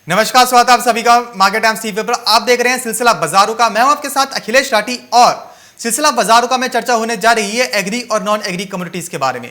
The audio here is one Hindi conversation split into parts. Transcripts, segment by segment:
नमस्कार, स्वागत है आप सभी का मार्केट टाइम्स टीवी पर। आप देख रहे हैं सिलसिला बाजारों का। मैं हूं आपके साथ अखिलेश राठी और सिलसिला बाजारों का में चर्चा होने जा रही है एग्री और नॉन एग्री कम्युनिटीज के बारे में।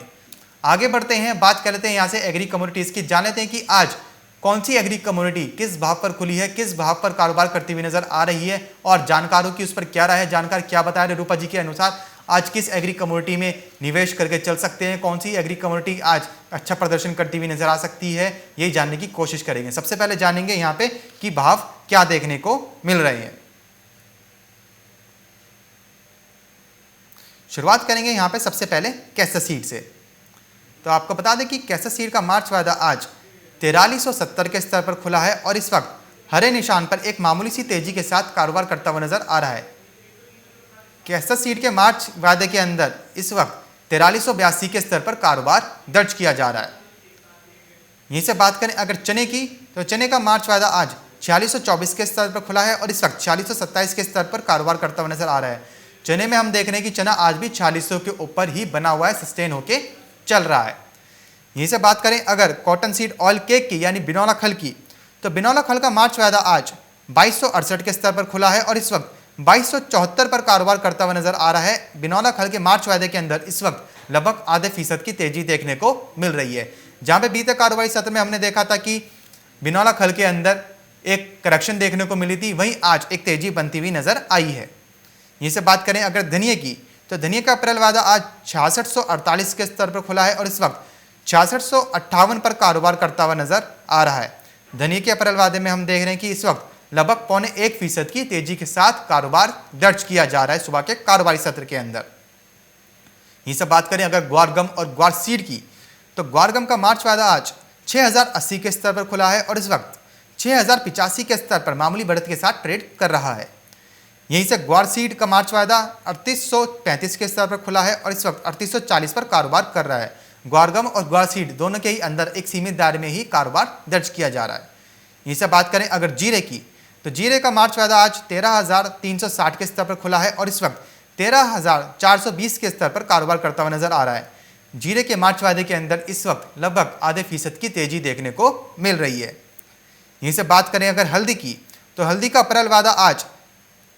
आगे बढ़ते हैं, बात कर लेते हैं यहां से एग्री कम्युनिटीज की। जान लेते हैं कि आज कौन सी एग्री कम्युनिटी किस भाव पर खुली है, किस भाव पर कारोबार करती हुई नजर आ रही है और जानकारों की उस पर क्या राय है, जानकार क्या बता रहे रूपा जी के अनुसार आज किस एग्री कम्युनिटी में निवेश करके चल सकते हैं, कौन सी एग्री कम्युनिटी आज अच्छा प्रदर्शन करती हुई नजर आ सकती है, यही जानने की कोशिश करेंगे। सबसे पहले जानेंगे यहाँ पे कि भाव क्या देखने को मिल रहे हैं। शुरुआत करेंगे यहाँ पे सबसे पहले कैसर सीड से। तो आपको बता दें कि कैसर सीड का मार्च वायदा आज 4370 के स्तर पर खुला है और इस वक्त हरे निशान पर एक मामूली सी तेजी के साथ कारोबार करता हुआ नजर आ रहा है। कैसर सीड के मार्च वायदे के अंदर इस वक्त 4382 के स्तर पर कारोबार दर्ज किया जा रहा है। यहीं से बात करें अगर चने की, तो चने का मार्च वायदा आज 4624 के स्तर पर खुला है और इस वक्त 4627 के स्तर पर कारोबार करता हुआ नजर आ रहा है। चने में हम देख रहे हैं कि चना आज भी 4600 के ऊपर ही बना हुआ है, सस्टेन होके चल रहा है। यहीं से बात करें अगर कॉटन सीड ऑयल केक की यानी बिनौला खल की, तो बिनौला खल का मार्च वायदा आज 2268 के स्तर पर खुला है और इस वक्त 2274 पर कारोबार करता हुआ नजर आ रहा है। बिनौला खल के मार्च वायदे के अंदर इस वक्त लगभग आधे फीसद की तेजी देखने को मिल रही है। जहां पे बीते कारोबारी सत्र में हमने देखा था कि बिनौला खल के अंदर एक करेक्शन देखने को मिली थी, वहीं आज एक तेजी बनती हुई नजर आई है। यहीं से बात करें अगर धनिये की, तो धनिये का अप्रैल वायदा आज 6648 के स्तर पर खुला है और इस वक्त 6658 पर कारोबार करता हुआ नजर आ रहा है। धनिये के अप्रैल वायदे में हम देख रहे हैं कि इस वक्त लगभग 0.25% की तेजी के साथ कारोबार दर्ज किया जा रहा है सुबह के कारोबारी सत्र के अंदर। यहीं से बात करें अगर ग्वार गम और ग्वार सीड की, तो ग्वार गम का मार्च वायदा आज 6080 के स्तर पर खुला है और इस वक्त 6085 के स्तर पर मामूली बढ़त के साथ ट्रेड कर रहा है। यहीं से ग्वार सीड का मार्च वायदा 3835 के स्तर पर खुला है और इस वक्त 3840 पर कारोबार कर रहा है। ग्वार गम और ग्वार सीड दोनों के ही अंदर एक सीमित दायरे में ही कारोबार दर्ज किया जा रहा है। यहीं से बात करें अगर जीरे की, तो जीरे का मार्च वायदा आज 13360 के स्तर पर खुला है और इस वक्त 13420 के स्तर पर कारोबार करता हुआ नजर आ रहा है। जीरे के मार्च वायदे के अंदर इस वक्त लगभग आधे फीसद की तेजी देखने को मिल रही है। यहीं से बात करें अगर हल्दी की, तो हल्दी का अप्रैल वायदा आज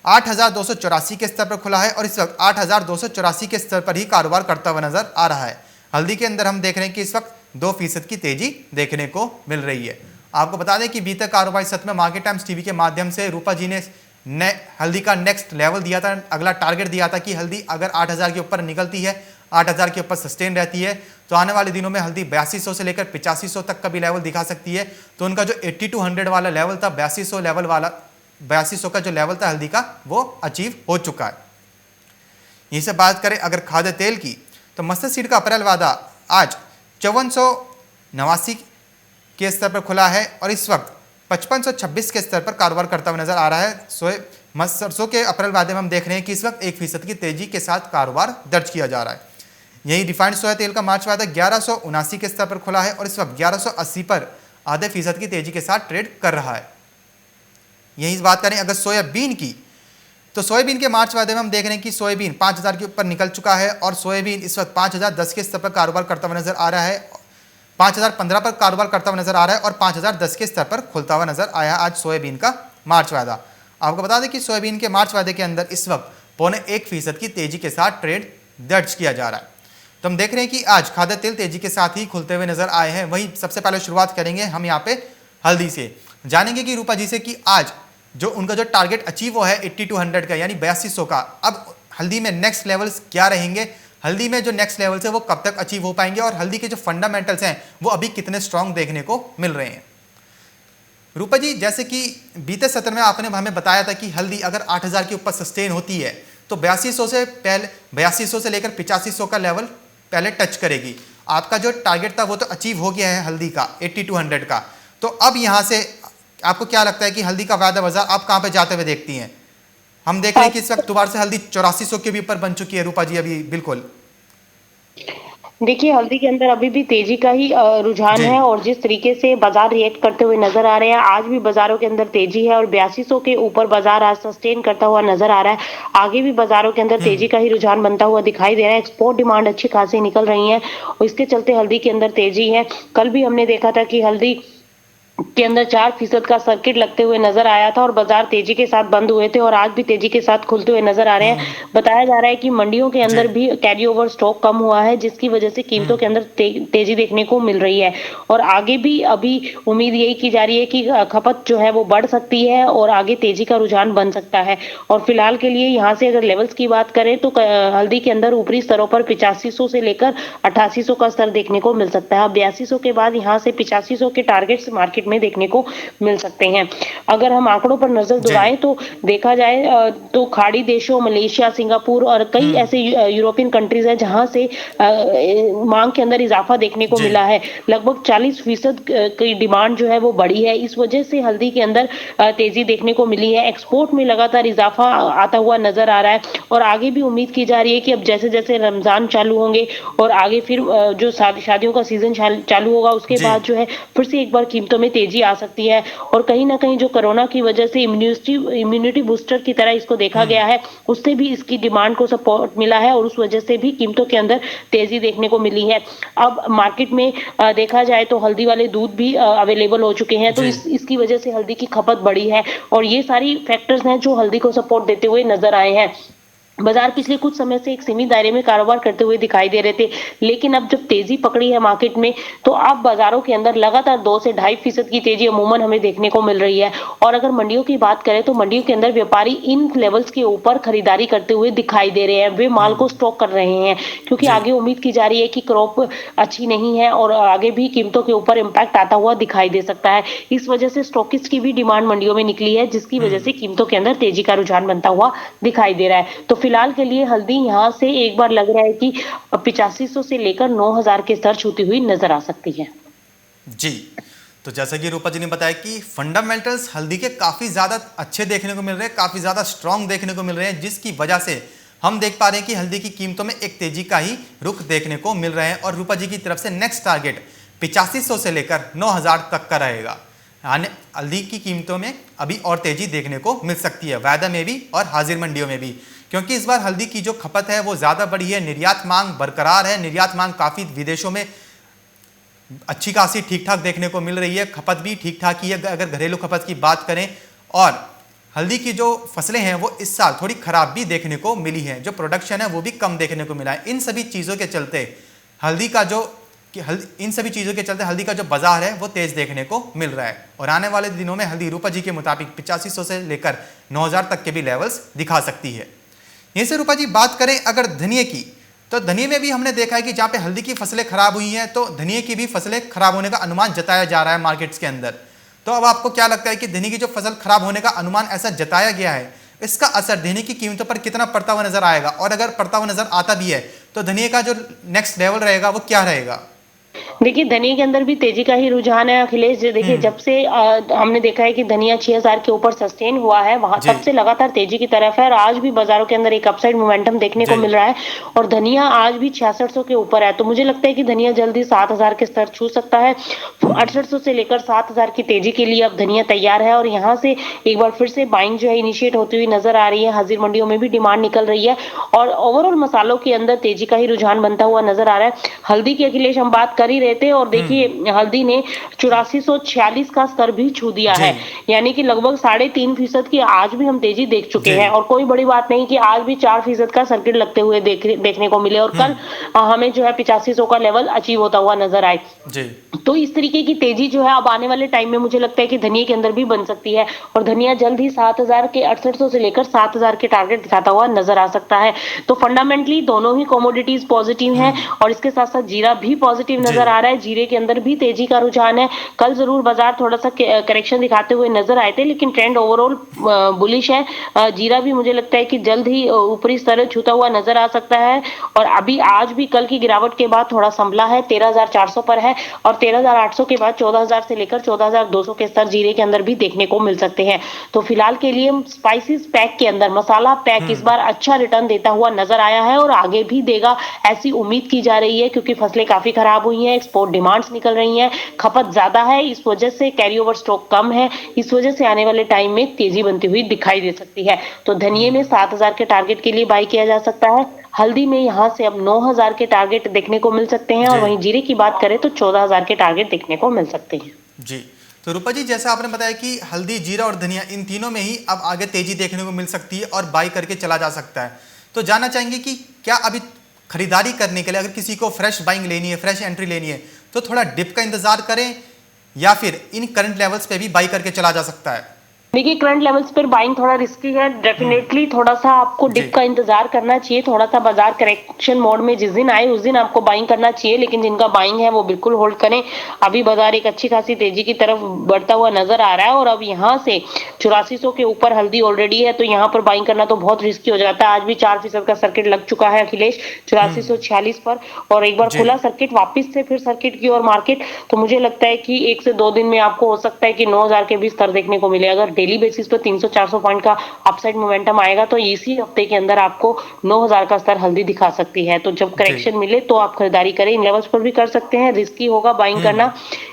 8284 के स्तर पर खुला है और इस वक्त 8284 के स्तर पर ही कारोबार करता हुआ नजर आ रहा है। हल्दी के अंदर हम देख रहे हैं कि इस वक्त 2% की तेजी देखने को मिल रही है। आपको बता दें कि बीते कारोबारी सत्र में मार्केट टाइम्स टीवी के माध्यम से रूपा जी ने हल्दी का नेक्स्ट लेवल दिया था, अगला टारगेट दिया था कि हल्दी अगर 8000 के ऊपर निकलती है, 8000 के ऊपर सस्टेन रहती है, तो आने वाले दिनों में हल्दी 8200 से लेकर 8500 तक का भी लेवल दिखा सकती है। तो उनका जो 80 to 100 वाला लेवल था, 8200 लेवल वाला, 8200 का जो लेवल था हल्दी का, वो अचीव हो चुका है। यहीं से बात करें अगर खाद्य तेल की, तो मस्टर्ड सीड का अप्रैल वादा आज 5489 के स्तर पर खुला है और इस वक्त 5526 के स्तर पर कारोबार करता हुआ नजर आ रहा है। सरसों के अप्रैल वादे में हम देख रहे हैं कि इस वक्त 1% की तेजी के साथ कारोबार दर्ज किया जा रहा है। यही रिफाइंड सोया तेल का मार्च वादा 1179 के स्तर पर खुला है और इस वक्त 1180 पर आधे फीसद की तेजी के साथ ट्रेड कर रहा है। यही बात करें अगर सोयाबीन की, तो सोयाबीन के मार्च वादे में हम देख रहे हैं कि सोयाबीन 5000 के ऊपर निकल चुका है और सोयाबीन इस वक्त 5010 के स्तर पर कारोबार करता हुआ नजर आ रहा है। 5015 पर कारोबार करता हुआ नजर आ रहा है और 5010 के स्तर पर खुलता हुआ नजर आया आज सोयाबीन का मार्च वायदा। आपको बता दें कि सोयाबीन के मार्च वायदे के अंदर इस वक्त 0.1% की तेजी के साथ ट्रेड दर्ज किया जा रहा है। तो हम देख रहे हैं कि आज खाद्य तेल तेजी के साथ ही खुलते हुए नजर आए हैं। वहीं सबसे पहले शुरुआत करेंगे हम यहाँ पे हल्दी से। जानेंगे कि रूपा जी से कि आज जो उनका जो टारगेट अचीव हुआ है 80 to 100 का यानी 8200 का, अब हल्दी में नेक्स्ट लेवल्स क्या रहेंगे, हल्दी में जो नेक्स्ट लेवल्स है वो कब तक अचीव हो पाएंगे और हल्दी के जो फंडामेंटल्स हैं वो अभी कितने स्ट्रांग देखने को मिल रहे हैं। रूपा जी, जैसे कि बीते सत्र में आपने हमें बताया था कि हल्दी अगर 8000 के ऊपर सस्टेन होती है तो 8200 से लेकर 8500 का लेवल पहले टच करेगी। आपका जो टारगेट था वो तो अचीव हो गया है हल्दी का 80 to 100 का। तो अब यहाँ से आपको क्या लगता है कि हल्दी का वायदा बाजार आप कहाँ पे जाते हुए देखती हैं? हम देख रहे हैं कि इस वक्त दोबारा से हल्दी 8400 के भी ऊपर बन चुकी है रूपा जी अभी। बिल्कुल देखिए, हल्दी के अंदर अभी भी तेजी का ही रुझान है और जिस तरीके से बाजार रिएक्ट करते हुए नजर आ रहे हैं, आज भी बाजारों के अंदर तेजी है और 8200 के ऊपर बाजार आज सस्टेन करता हुआ नजर आ रहा है। आगे भी बाजारों के अंदर तेजी का ही रुझान बनता हुआ दिखाई दे रहा है। एक्सपोर्ट डिमांड अच्छी खासी निकल रही है और इसके चलते हल्दी के अंदर तेजी है। कल भी हमने देखा था कि हल्दी के अंदर 4% का सर्किट लगते हुए नजर आया था और बाजार तेजी के साथ बंद हुए थे और आज भी तेजी के साथ खुलते हुए नजर आ रहे हैं। बताया जा रहा है कि मंडियों के जी। अंदर भी कैरी ओवर स्टॉक कम हुआ है, जिसकी वजह से कीमतों के अंदर तेजी देखने को मिल रही है और आगे भी अभी उम्मीद यही की जा रही है कि खपत जो है वो बढ़ सकती है और आगे तेजी का रुझान बन सकता है। और फिलहाल के लिए यहाँ से अगर लेवल्स की बात करें तो हल्दी के अंदर ऊपरी स्तरों पर 8500 से लेकर 8800 का स्तर देखने को मिल सकता है। 8200 के बाद यहाँ से 8500 के टारगेट्स मार्केट में देखने को मिल सकते हैं। अगर हम आंकड़ों पर नजर जी। दौड़ाएं तो देखा जाए तो खाड़ी देशों मलेशिया, सिंगापुर और कई ऐसे यूरोपियन कंट्रीज हैं जहां से मांग के अंदर इजाफा देखने को जी। मिला है। लगभग 40% की डिमांड जो है वो बढ़ी है। इस वजह से हल्दी के अंदर तेजी देखने को मिली है। एक्सपोर्ट में लगातार इजाफा आता हुआ नजर आ रहा है और आगे भी उम्मीद की जा रही है कि अब जैसे जैसे रमजान चालू होंगे और आगे फिर जो शादियों का सीजन चालू होगा उसके जी। बाद जो है फिर से एक बार कीमतों में तेजी आ सकती है और कहीं ना कहीं जो कोरोना की वजह से इम्यूनिटी बूस्टर की तरह इसको देखा गया है, उससे भी इसकी डिमांड को सपोर्ट मिला है और उस वजह से भी कीमतों के अंदर तेजी देखने को मिली है। अब मार्केट में देखा जाए तो हल्दी वाले दूध भी अवेलेबल हो चुके हैं, तो जी। इसकी वजह से हल्दी की खपत बढ़ी है और ये सारी फैक्टर्स हैं जो हल्दी को सपोर्ट देते हुए नजर आए हैं। बाजार पिछले कुछ समय से एक सीमित दायरे में कारोबार करते हुए दिखाई दे रहे थे, लेकिन अब जब तेजी पकड़ी है मार्केट में तो अब बाजारों के अंदर लगातार 2 से 2.5% की तेजी अमूमन हमें देखने को मिल रही है। और अगर मंडियों की बात करें तो मंडियों के अंदर व्यापारी इन लेवल्स के ऊपर खरीदारी करते हुए दिखाई दे रहे हैं। वे माल को स्टॉक कर रहे हैं क्योंकि जी। आगे उम्मीद की जा रही है कि क्रॉप अच्छी नहीं है और आगे भी कीमतों के ऊपर इम्पैक्ट आता हुआ दिखाई दे सकता है। इस वजह से स्टॉकिस्ट की भी डिमांड मंडियों में निकली है, जिसकी वजह से कीमतों के अंदर तेजी का रुझान बनता हुआ दिखाई दे रहा है। तो फिलहाल के लिए हल्दी यहाँ से एक बार लग रहा है कि 8500 से लेकर 9000 के स्तर छूती हुई नजर आ सकती है। जी। तो जैसा कि रूपा जी ने बताया कि फंडामेंटल्स हल्दी के काफ़ी ज़्यादा अच्छे देखने को मिल रहे हैं, काफ़ी ज़्यादा स्ट्रॉन्ग देखने को मिल रहे हैं, जिसकी वजह से हम देख पा रहे हैं कि हल्दी की कीमतों में एक तेजी का ही रुख देखने को मिल रहे हैं और रूपा जी की तरफ से नेक्स्ट टारगेट 8500 से लेकर 9000 तक का रहेगा। यानी हल्दी की कीमतों में अभी और तेजी देखने को मिल सकती है, वायदा में भी और हाजिर मंडियों में भी, क्योंकि इस बार हल्दी की जो खपत है वो ज़्यादा बढ़ी है। निर्यात मांग बरकरार है, निर्यात मांग काफ़ी विदेशों में अच्छी खासी ठीक ठाक देखने को मिल रही है, खपत भी ठीक ठाक ही है अगर घरेलू खपत की बात करें। और हल्दी की जो फसलें हैं वो इस साल थोड़ी खराब भी देखने को मिली हैं, जो प्रोडक्शन है वो भी कम देखने को मिला है। इन सभी चीज़ों के चलते हल्दी का जो हल्दी का जो बाजार है वो तेज देखने को मिल रहा है और आने वाले दिनों में हल्दी रूपा जी के मुताबिक 8500 से लेकर 9000 तक के भी लेवल्स दिखा सकती है। यहीं से रूपा जी बात करें अगर धनिये की, तो धनिये में भी हमने देखा है कि जहाँ पे हल्दी की फसलें खराब हुई हैं तो धनिये की भी फसलें खराब होने का अनुमान जताया जा रहा है मार्केट्स के अंदर। तो अब आपको क्या लगता है कि धनिये की जो फसल खराब होने का अनुमान ऐसा जताया गया है, इसका असर धनिये की कीमतों पर कितना पड़ता हुआ नजर आएगा, और अगर पड़ता हुआ नजर आता भी है तो धनिये का जो नेक्स्ट लेवल रहेगा वो क्या रहेगा? देखिए धनिया के अंदर भी तेजी का ही रुझान है अखिलेश। देखिए जब से हमने देखा है कि धनिया 6000 के ऊपर सस्टेन हुआ है, वहां जी। तब से लगातार तेजी की तरफ है और आज भी बाजारों के अंदर एक अपसाइड मोमेंटम देखने को जी। मिल रहा है और धनिया आज भी 6600 के ऊपर है। तो मुझे लगता है कि धनिया जल्दी 7000 के स्तर छू सकता है। 6800 से लेकर 7000 की तेजी के लिए अब धनिया तैयार है और यहाँ से एक बार फिर से बाइंग जो है इनिशिएट होती हुई नजर आ रही है। हाजिर मंडियों में भी डिमांड निकल रही है और ओवरऑल मसालों के अंदर तेजी का ही रुझान बनता हुआ नजर आ रहा है। हल्दी की अखिलेश हम बात कर ही रहे थे और देखिए हल्दी ने 8446 का स्तर भी छू दिया जी। है, यानी कि लगभग 3.5% की आज भी हम तेजी देख चुके जी। हैं और कोई बड़ी बात नहीं कि आज भी 4% का सर्किट लगते हुए देखने को मिले और कल हमें जो है 8500 का लेवल अचीव होता हुआ नजर आए। जी। तो इस तरीके की तेजी जो है अब आने वाले टाइम में मुझे लगता है कि धनिया के अंदर भी बन सकती है और धनिया जल्द ही 7000 के 6800 से लेकर 7000 के टारगेट दिखाता हुआ नजर आ सकता है। तो फंडामेंटली दोनों ही कमोडिटीज पॉजिटिव हैं और इसके साथ साथ जीरा भी पॉजिटिव जी। नजर आ रहा है। जीरे के अंदर भी तेजी का रुझान है। कल जरूर बाजार थोड़ा सा करेक्शन दिखाते हुए नजर आए थे, लेकिन ट्रेंड ओवरऑल बुलिश है। जीरा भी मुझे लगता है कि जल्द ही ऊपरी स्तर छूता हुआ नजर आ सकता है और अभी आज भी कल की गिरावट के बाद थोड़ा संभला है, 13400 पर है और 13800 के बाद 14000 से लेकर 14200 के स्तर जीरे के अंदर भी देखने को मिल सकते हैं। तो फिलहाल के लिए स्पाइसेस पैक के अंदर मसाला पैक इस बार अच्छा रिटर्न देता हुआ नजर आया है और आगे भी देगा ऐसी उम्मीद की जा रही है, क्योंकि फसलें काफी खराब हुई हैं, एक्सपोर्ट डिमांड्स निकल रही हैं, खपत ज्यादा है, इस वजह से कैरी ओवर स्टॉक कम है, इस वजह से आने वाले टाइम में तेजी बनती हुई दिखाई दे सकती है। तो धनिये में 7000 के टारगेट के लिए बाई किया जा सकता है। हल्दी में यहाँ से अब 9000 के टारगेट देखने को मिल सकते हैं और जी। वहीं जीरे की बात करें तो 14000 के टारगेट देखने को मिल सकते हैं। जी। तो रूपा जी, जैसा आपने बताया कि हल्दी, जीरा और धनिया, इन तीनों में ही अब आगे तेजी देखने को मिल सकती है और बाई करके चला जा सकता है। तो जानना चाहेंगे कि क्या अभी खरीदारी करने के लिए अगर किसी को फ्रेश बाइंग लेनी है, फ्रेश एंट्री लेनी है, तो थोड़ा डिप का इंतजार करें या फिर इन करंट लेवल्स पे भी बाई करके चला जा सकता है? देखिए, करंट लेवल्स पर बाइंग थोड़ा रिस्की है। डेफिनेटली थोड़ा सा आपको डिप का इंतजार करना चाहिए। थोड़ा सा बाजार करेक्शन मोड में जिस दिन आए उस दिन आपको बाइंग करना चाहिए, लेकिन जिनका बाइंग है वो बिल्कुल होल्ड करें। अभी बाजार एक अच्छी खासी तेजी की तरफ बढ़ता हुआ नजर आ रहा है और अब यहाँ से 8400 के ऊपर हल्दी ऑलरेडी है, तो यहाँ पर बाइंग करना तो बहुत रिस्की हो जाता है। आज भी 4% का सर्किट लग चुका है अखिलेश 8446 पर, और एक बार खुला सर्किट वापिस से फिर सर्किट की ओर मार्केट, तो मुझे लगता है कि 1 से 2 दिन में आपको हो सकता है कि 9000 के भी स्तर देखने को मिले। अगर डेली बेसिस पर 300-400 पॉइंट का अपसाइड मोमेंटम आएगा तो इसी हफ्ते के अंदर आपको 9000 का स्तर हल्दी दिखा सकती है। तो जब करेक्शन मिले तो आप खरीदारी करें। इन लेवल्स पर भी कर सकते हैं, रिस्की होगा बाइंग करना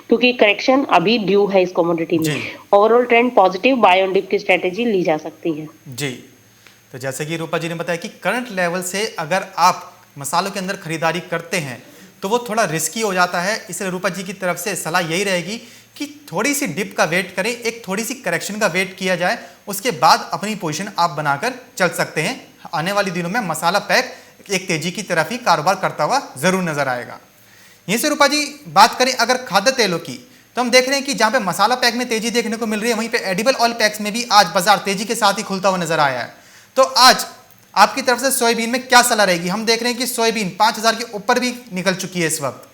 क्योंकि करेक्शन अभी ड्यू है इस कमोडिटी में। Overall trend positive, buy on dip की स्ट्रेटेजी ली जा सकती है जी। तो जैसे कि रूपा जी ने बताया कि करंट लेवल से अगर आप मसालों के अंदर खरीदारी करते हैं तो वो थोड़ा रिस्की हो जाता है, इसलिए रूपा जी की तरफ से सलाह यही रहेगी कि थोड़ी सी डिप का वेट करें, एक थोड़ी सी करेक्शन का वेट किया जाए, उसके बाद अपनी पोजीशन आप बनाकर चल सकते हैं। आने वाले दिनों में मसाला पैक एक तेजी की तरफ ही कारोबार करता हुआ जरूर नजर आएगा। यहीं से रूपा जी बात करें अगर खाद्य तेलों की, तो हम देख रहे हैं कि जहां पे मसाला पैक में तेजी देखने को मिल रही है, वहीं पे एडिबल ऑयल पैक्स में भी आज बाजार तेजी के साथ ही खुलता हुआ नजर आया है। तो आज आपकी तरफ से सोयाबीन में क्या सलाह रहेगी? हम देख रहे हैं कि सोयाबीन 5000 के ऊपर भी निकल चुकी है इस वक्त।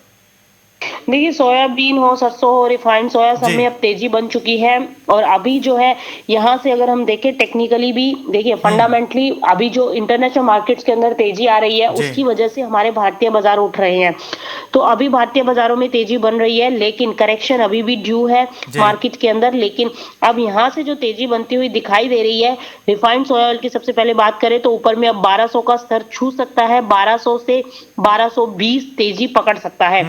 देखिए, सोयाबीन हो, सरसों हो, रिफाइंड सोया, सब में अब तेजी बन चुकी है। और अभी जो है यहाँ से अगर हम देखें टेक्निकली भी, देखिए फंडामेंटली अभी जो इंटरनेशनल मार्केट्स के अंदर तेजी आ रही है उसकी वजह से हमारे भारतीय बाजार उठ रहे हैं। तो अभी भारतीय बाजारों में तेजी बन रही है, लेकिन करेक्शन अभी भी ड्यू है मार्केट के अंदर। लेकिन अब यहाँ से जो तेजी बनती हुई दिखाई दे रही है, रिफाइंड सोया ऑयल की सबसे पहले बात करें तो ऊपर में अब 1200 का स्तर छू सकता है, 1200 से 1220 तेजी पकड़ सकता है।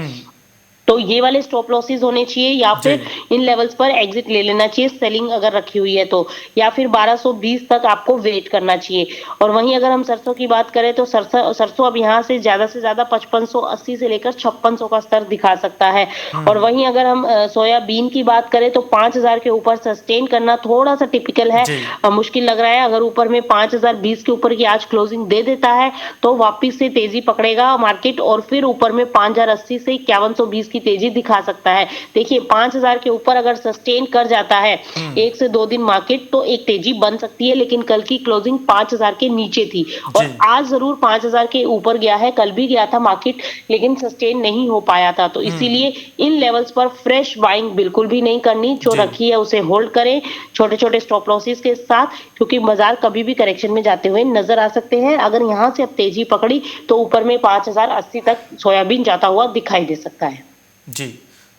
तो ये वाले स्टॉप लॉसेस होने चाहिए या फिर इन लेवल्स पर एग्जिट ले लेना चाहिए सेलिंग अगर रखी हुई है तो, या फिर 1220 तक आपको वेट करना चाहिए। और वहीं अगर हम सरसों की बात करें तो सरसों अब यहाँ से ज्यादा 5580 से लेकर 5600 का स्तर दिखा सकता है। और वहीं अगर हम सोयाबीन की बात करें तो 5000 के ऊपर सस्टेन करना थोड़ा सा टिपिकल है, मुश्किल लग रहा है। अगर ऊपर में 5020 के ऊपर की आज क्लोजिंग दे देता है तो वापिस से तेजी पकड़ेगा मार्केट और फिर ऊपर में 5080 से 5120 की तेजी दिखा सकता है। देखिए 5000 के ऊपर अगर सस्टेन कर जाता है 1 से 2 दिन मार्केट तो एक तेजी बन सकती है, लेकिन कल की क्लोजिंग 5000 के नीचे थी और आज जरूर 5000 के ऊपर गया है, कल भी गया था मार्केट लेकिन सस्टेन नहीं हो पाया था। तो इसीलिए इन लेवल्स पर फ्रेश बाइंग बिल्कुल भी नहीं करनी, जो रखी है उसे होल्ड करें छोटे छोटे स्टॉप लॉसेस के साथ, क्योंकि बाजार कभी भी करेक्शन में जाते हुए नजर आ सकते हैं। अगर यहां से अब तेजी पकड़ी तो ऊपर में 5080 तक सोयाबीन जाता हुआ दिखाई दे सकता है जी।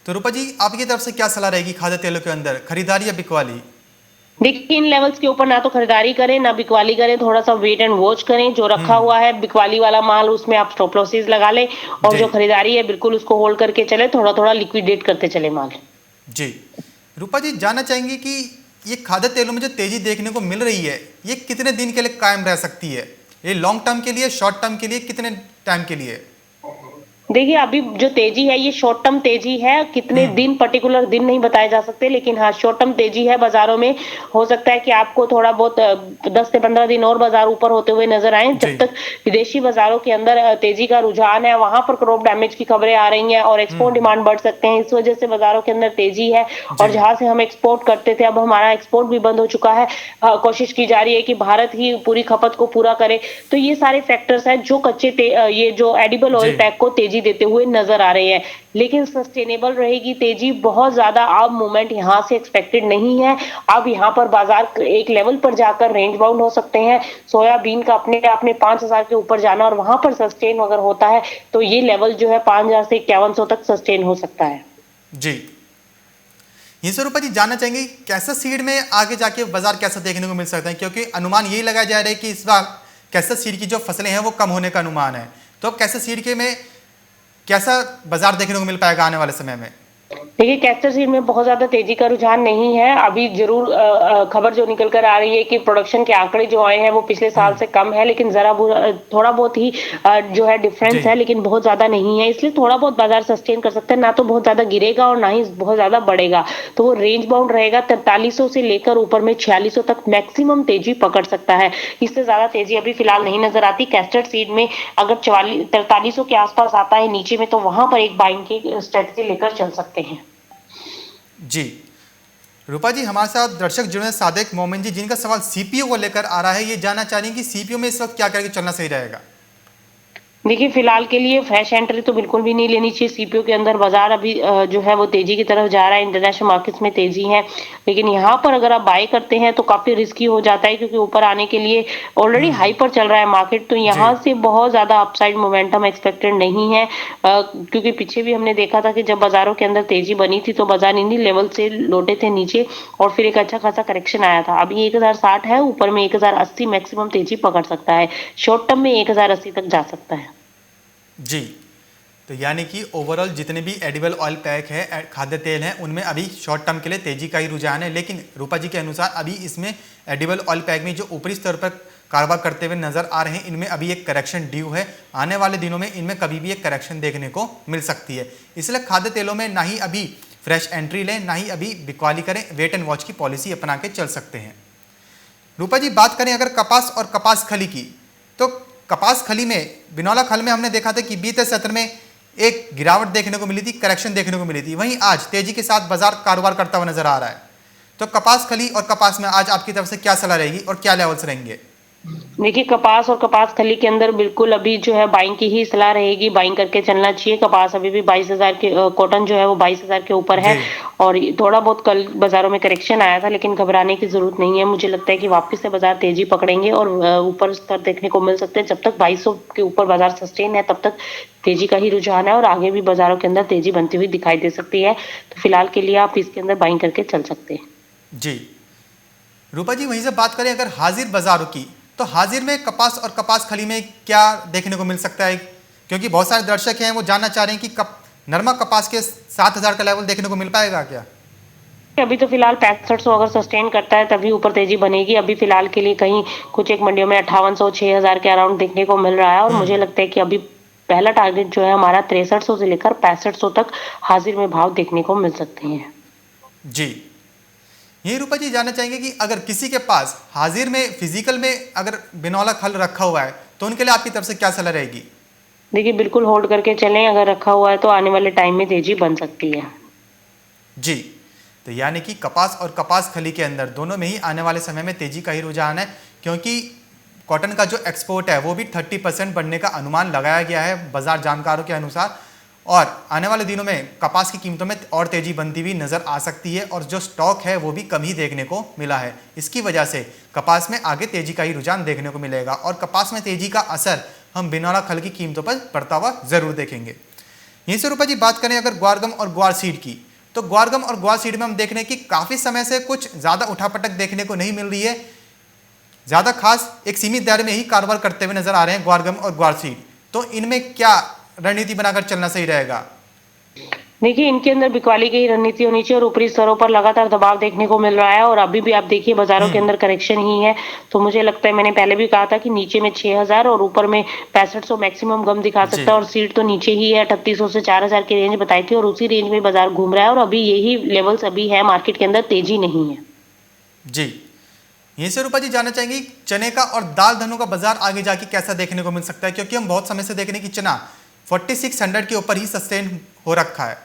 तो रूपा जी, आपकी तरफ से क्या सलाह रहेगी खाद्य तेलों के अंदर, खरीदारी या बिकवाली? देखिए, इन लेवल्स के ऊपर ना तो खरीदारी करें ना बिकवाली करें, थोड़ा सा वेट एंड वॉच करें। जो रखा हुआ है बिकवाली वाला माल उसमें आप स्टॉप लॉसेस लगा लें और जो खरीदारी है बिल्कुल उसको होल्ड करके चले, थोड़ा थोड़ा लिक्विडेट करते चले माल। जी। रूपा जी, जानना चाहेंगे कि ये खाद्य तेलों में जो तेजी देखने को मिल रही है ये कितने दिन के लिए कायम रह सकती है? ये लॉन्ग टर्म के लिए, शॉर्ट टर्म के लिए, कितने टाइम के लिए? देखिए, अभी जो तेजी है ये शॉर्ट टर्म तेजी है, कितने दिन पर्टिकुलर दिन नहीं बताए जा सकते, लेकिन हाँ शॉर्ट टर्म तेजी है बाजारों में। हो सकता है कि आपको थोड़ा बहुत 10 से 15 दिन और बाजार ऊपर होते हुए नजर आए, जब तक विदेशी बाजारों के अंदर तेजी का रुझान है, वहां पर क्रॉप डैमेज की खबरें आ रही हैं और एक्सपोर्ट डिमांड बढ़ सकते हैं, इस वजह से बाजारों के अंदर तेजी है। और जहां से हम एक्सपोर्ट करते थे अब हमारा एक्सपोर्ट भी बंद हो चुका है, कोशिश की जा रही है कि भारत ही पूरी खपत को पूरा करे। तो ये सारे फैक्टर्स हैं जो ये जो एडिबल ऑयल पैक को तेजी देते हुए नजर आ रहे हैं, लेकिन सस्टेनेबल रहेगी तेजी, बहुत ज्यादा अब मूवमेंट यहां से एक्सपेक्टेड नहीं है। अब यहां पर बाजार एक लेवल पर जाकर रेंज बाउंड हो सकते हैं। सोयाबीन का अपने 5000 के ऊपर जाना और वहां पर सस्टेन अगर होता है तो ये लेवल जो है 5000 से 5100 तक सस्टेन हो सकता है जी। ये स्वरूपा जी, जानना चाहेंगे कैसा सीड में आगे जाके बाजार कैसा देखने को मिल सकता है, क्योंकि अनुमान यही लगाया जा रहा है कि इस बार कैसा सीड की जो फसलें हैं वो कम होने का अनुमान है, तो कैसा सीड के में कैसा बाजार देखने को मिल पाएगा आने वाले समय में? देखिए, कैस्टर सीड में बहुत ज़्यादा तेज़ी का रुझान नहीं है। अभी ज़रूर खबर जो निकल कर आ रही है कि प्रोडक्शन के आंकड़े जो आए हैं वो पिछले साल से कम है, लेकिन थोड़ा बहुत ही जो है जी। डिफरेंस है, लेकिन बहुत ज़्यादा नहीं है। इसलिए थोड़ा बहुत बाज़ार सस्टेन कर सकता है, ना तो बहुत ज़्यादा गिरेगा और ना ही बहुत ज़्यादा बढ़ेगा। तो वो रेंज बाउंड रहेगा 4300 से लेकर ऊपर में 4600 तक मैक्सिमम तेज़ी पकड़ सकता है। इससे ज़्यादा तेज़ी अभी फिलहाल नहीं नज़र आती। कैस्टर सीड में अगर 4300 के आस-पास आता है नीचे में, तो वहाँ पर एक बाइंग की स्ट्रैटेजी लेकर चल सकते हैं। जी। रूपा जी, हमारे साथ दर्शक जुड़े हैं सादिक मोमिन जी, जिनका सवाल सीपीयू को लेकर आ रहा है। ये जानना चाह रही हैं कि सीपीयू में इस वक्त क्या करके चलना सही रहेगा। देखिए, फिलहाल के लिए फ्रेश एंट्री तो बिल्कुल भी नहीं लेनी चाहिए। सीपीयू के अंदर बाज़ार अभी जो है वो तेज़ी की तरफ जा रहा है, इंटरनेशनल मार्केट्स में तेज़ी है। लेकिन यहाँ पर अगर आप बाय करते हैं तो काफ़ी रिस्की हो जाता है, क्योंकि ऊपर आने के लिए ऑलरेडी हाई पर चल रहा है मार्केट, तो जी। यहाँ से बहुत ज़्यादा अपसाइड मोमेंटम एक्सपेक्टेड नहीं है। क्योंकि पीछे भी हमने देखा था कि जब बाज़ारों के अंदर तेज़ी बनी थी तो बाज़ार इन्हीं लेवल से लौटे थे नीचे, और फिर एक अच्छा खासा करेक्शन आया था। अभी 1060 है, ऊपर में 1080 मैक्सिमम तेज़ी पकड़ सकता है। शॉर्ट टर्म में 1080 तक जा सकता है। जी। तो यानी कि ओवरऑल जितने भी एडिबल ऑयल पैक है, खाद्य तेल हैं, उनमें अभी शॉर्ट टर्म के लिए तेजी का ही रुझान है। लेकिन रूपा जी के अनुसार अभी इसमें एडिबल ऑयल पैक में जो ऊपरी स्तर पर कारोबार करते हुए नजर आ रहे हैं, इनमें अभी एक करेक्शन ड्यू है। आने वाले दिनों में इनमें कभी भी एक करेक्शन देखने को मिल सकती है। इसलिए खाद्य तेलों में ना ही अभी फ्रेश एंट्री लें, ना ही अभी बिकवाली करें, वेट एंड वॉच की पॉलिसी अपना के चल सकते हैं। रूपा जी, बात करें अगर कपास और कपास खली की, तो कपास खली में बिनौला खल में हमने देखा था कि बीते सत्र में एक गिरावट देखने को मिली थी, करेक्शन देखने को मिली थी। वहीं आज तेजी के साथ बाजार कारोबार करता हुआ नजर आ रहा है। तो कपास खली और कपास में आज आपकी तरफ से क्या सलाह रहेगी और क्या लेवल्स रहेंगे? देखिए, कपास और कपास खली के अंदर बिल्कुल अभी जो है बाइंग की ही सलाह रहेगी, बाइंग करके चलना चाहिए। कपास अभी भी 22,000 के कॉटन जो है वो 22,000 के ऊपर है, जी। और थोड़ा बहुत कल बाजारों में करेक्शन आया था, लेकिन घबराने की जरूरत नहीं है। मुझे लगता है कि वापस से बाजार तेजी पकड़ेंगे और ऊपर स्तर देखने को मिल सकते हैं। जब तक 2200 के ऊपर बाजार सस्टेन है, तब तक तेजी का ही रुझान है, और आगे भी बाजारों के अंदर तेजी बनती हुई दिखाई दे सकती है। तो फिलहाल के लिए आप इसके अंदर बाइंग करके चल सकते हैं। जी। रूपा जी, वहीं से बात करें अगर हाजिर बाजारों की, तो हाजिर में कपास और कपास खली में क्या देखने को मिल सकता है? क्योंकि बहुत सारे दर्शक हैं वो जानना चाह रहे हैं कि नरमा कपास के 7,000 का लेवल देखने को मिल पाएगा क्या? अभी तो फिलहाल 6500 अगर सस्टेन करता है तभी ऊपर तेजी बनेगी। अभी फिलहाल के लिए कहीं कुछ एक मंडियों में 5800 6000 के अराउंड देखने को मिल रहा है, और मुझे लगता है कि अभी पहला टारगेट जो है हमारा 6300 से लेकर 6500 तक हाजिर में भाव देखने को मिल सकते हैं। जी। यही रूपा जी जानना चाहेंगे कि अगर किसी के पास हाजिर में फिजिकल में अगर बिनौला खल रखा हुआ है, तो उनके लिए आपकी तरफ से क्या सलाह रहेगी? देखिए, बिल्कुल होल्ड करके चलें। अगर रखा हुआ है तो आने वाले टाइम में तेजी बन सकती है। जी। तो यानी कि कपास और कपास खली के अंदर दोनों में ही आने वाले समय में तेजी का ही रुझान है, क्योंकि कॉटन का जो एक्सपोर्ट है वो भी 30% बढ़ने का अनुमान लगाया गया है बाजार जानकारों के अनुसार। और आने वाले दिनों में कपास की कीमतों में और तेजी बनती हुई नजर आ सकती है, और जो स्टॉक है वो भी कम ही देखने को मिला है। इसकी वजह से कपास में आगे तेजी का ही रुझान देखने को मिलेगा, और कपास में तेजी का असर हम बिनौला खल की कीमतों पर पड़ता हुआ जरूर देखेंगे। यहीं से रूपा जी बात करें अगर ग्वारगम और ग्वार सीड की, तो ग्वारगम और ग्वार सीड में हम देख रहे हैं कि काफी समय से कुछ ज्यादा उठापटक देखने को नहीं मिल रही है। ज्यादा खास एक सीमित दायरे में ही कारोबार करते हुए नजर आ रहे हैं ग्वारगम और ग्वार सीड। तो इनमें क्या रणनीति बनाकर चलना सही रहेगा? देखिए, इनके अंदर बिकवाली की ही रणनीति होनी चाहिए, और ऊपरी स्तरों पर लगातार दबाव देखने को मिल रहा है, और अभी भी आप देखिए बाजारों के अंदर करेक्शन ही है। तो मुझे लगता है, मैंने पहले भी कहा था कि नीचे में 6000 और ऊपर में 6500 मैक्सिमम गम दिखा जी। सकता है, और सीट तो नीचे ही है। 3800 से 4000 की रेंज बताई थी, और उसी रेंज में बाजार घूम रहा है, और अभी यही लेवल्स अभी है, मार्केट के अंदर तेजी नहीं है। जी। यहीं से रूपा जी जानना चाहेंगे चने का और दाल धनों का बाजार आगे जाके कैसा देखने को मिल सकता है, क्योंकि हम बहुत समय से देख रहे हैं कि चना 4600 के ऊपर ही सस्टेन हो रखा है।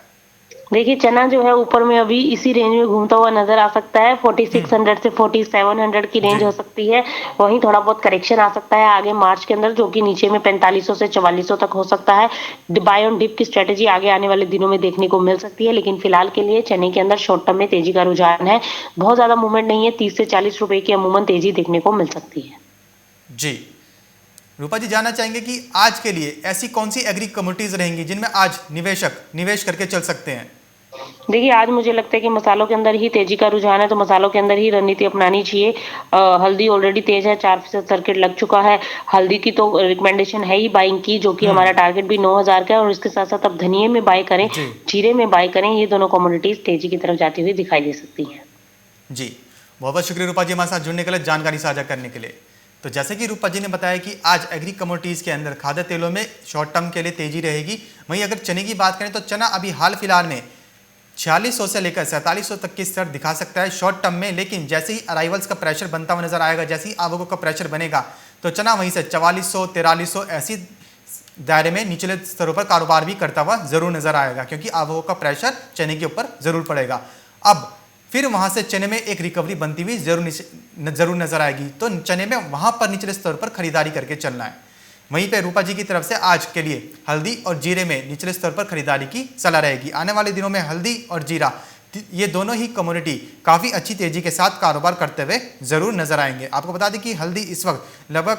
देखिए, चना जो है ऊपर में अभी इसी रेंज में घूमता हुआ नजर आ सकता है। 4600 से 4700 की जी। रेंज हो सकती है। वहीं थोड़ा बहुत करेक्शन आ सकता है आगे मार्च के अंदर, जो कि नीचे में 4500 से 4400 तक हो सकता है। बाय ऑन डिप की स्ट्रेटेजी आगे आने वाले दिनों में देखने को मिल सकती है, लेकिन फिलहाल के लिए चने के अंदर शॉर्ट टर्म में तेजी का रुझान है। बहुत ज्यादा मूवमेंट नहीं है, 30 से 40 रुपए की अमूमन तेजी देखने को मिल सकती है। जी। रूपा जी जानना चाहेंगे कि आज के लिए ऐसी कौन सी एग्री कमोडिटीज रहेंगी जिनमें आज निवेशक निवेश करके चल सकते हैं? देखिए, आज मुझे लगता है कि मसालों के अंदर ही तेजी का रुझान है, तो मसालों के अंदर ही रणनीति अपनानी चाहिए। हल्दी ऑलरेडी तेज है, 4% सर्किट लग चुका है। हल्दी की तो रिकमेंडेशन है ही बाइंग की, जो कि हमारा टारगेट भी 9,000 का है, और इसके साथ साथ आप धनिये में बाय करें, जी जीरे में बाय करें, ये दोनों कमोडिटीज तेजी की तरफ जाती हुई दिखाई दे सकती हैं। जी, बहुत बहुत शुक्रिया रूपा जी हमारे साथ जुड़ने के लिए, जानकारी साझा करने के लिए। तो जैसे कि रूपा जी ने बताया कि आज एग्री कमोडिटीज़ के अंदर खाद्य तेलों में शॉर्ट टर्म के लिए तेजी रहेगी। वहीं अगर चने की बात करें तो चना अभी हाल फिलहाल में 4600 से लेकर 4700 तक की स्तर दिखा सकता है शॉर्ट टर्म में, लेकिन जैसे ही अराइवल्स का प्रेशर बनता हुआ नजर आएगा, जैसे ही आवकों का प्रेशर बनेगा, तो चना वहीं से 4400 4300 ऐसी दायरे में निचले स्तरों पर कारोबार भी करता हुआ जरूर नजर आएगा, क्योंकि आवकों का प्रेशर चने के ऊपर जरूर पड़ेगा। अब फिर वहां से चने में एक रिकवरी बनती हुई जरूर नजर आएगी, तो चने में वहां पर निचले स्तर पर खरीदारी करके चलना है। वहीं पे रूपा जी की तरफ से आज के लिए हल्दी और जीरे में निचले स्तर पर खरीदारी की सलाह रहेगी। आने वाले दिनों में हल्दी और जीरा ये दोनों ही कमोडिटी काफ़ी अच्छी तेजी के साथ कारोबार करते हुए जरूर नजर आएंगे। आपको बता दें कि हल्दी इस वक्त लगभग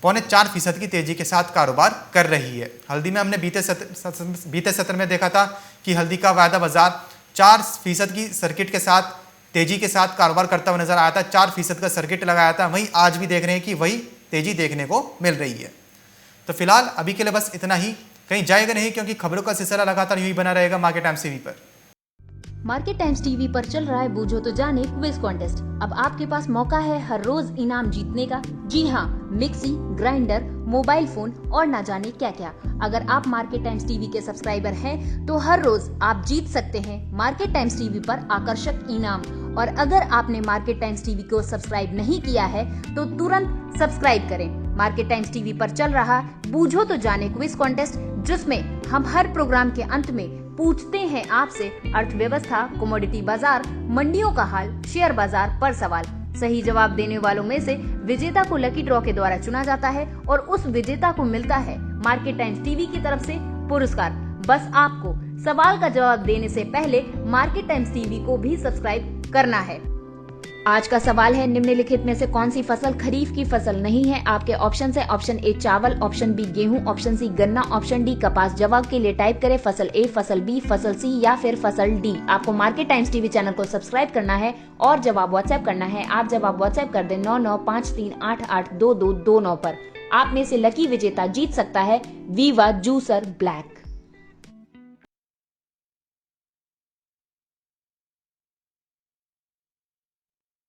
3.25% की तेजी के साथ कारोबार कर रही है। हल्दी में हमने बीते सत्र में देखा था कि हल्दी का वायदा बाजार 4% की सर्किट के साथ तेजी के साथ कारोबार करता हुआ नजर आया था, 4% का सर्किट लगाया था। वहीं आज भी देख रहे हैं कि वही तेजी देखने को मिल रही है। तो फिलहाल अभी के लिए बस इतना ही, कहीं जाएगा नहीं, क्योंकि खबरों का सिलसिला लगातार यूं ही बना रहेगा मार्केट टाइम्स टीवी पर। मार्केट टाइम्स टीवी पर चल रहा है बूझो तो जाने क्विज कॉन्टेस्ट। अब आपके पास मौका है हर रोज इनाम जीतने का। जी हाँ, मिक्सी, ग्राइंडर, मोबाइल फोन और ना जाने क्या क्या। अगर आप मार्केट टाइम्स टीवी के सब्सक्राइबर हैं तो हर रोज आप जीत सकते हैं मार्केट टाइम्स टीवी पर आकर्षक इनाम। और अगर आपने मार्केट टाइम्स टीवी को सब्सक्राइब नहीं किया है तो तुरंत सब्सक्राइब करें। मार्केट टाइम्स टीवी पर चल रहा बूझो तो जाने क्विज कॉन्टेस्ट, जिसमें हम हर प्रोग्राम के अंत में पूछते हैं आपसे अर्थव्यवस्था, कमोडिटी बाजार, मंडियों का हाल, शेयर बाजार पर सवाल। सही जवाब देने वालों में से विजेता को लकी ड्रॉ के द्वारा चुना जाता है और उस विजेता को मिलता है मार्केट टाइम्स टीवी की तरफ से पुरस्कार। बस आपको सवाल का जवाब देने से पहले मार्केट टाइम्स टीवी को भी सब्सक्राइब करना है। आज का सवाल है, निम्नलिखित में से कौन सी फसल खरीफ की फसल नहीं है? आपके ऑप्शन है ऑप्शन ए चावल, ऑप्शन बी गेहूं, ऑप्शन सी गन्ना, ऑप्शन डी कपास। जवाब के लिए टाइप करें फसल ए, फसल बी, फसल सी या फिर फसल डी। आपको मार्केट टाइम्स टीवी चैनल को सब्सक्राइब करना है और जवाब व्हाट्सएप करना है। आप जवाब व्हाट्सएप कर दें 9953882229 पर। आप में से लकी विजेता जीत सकता है वीवा जूसर ब्लैक।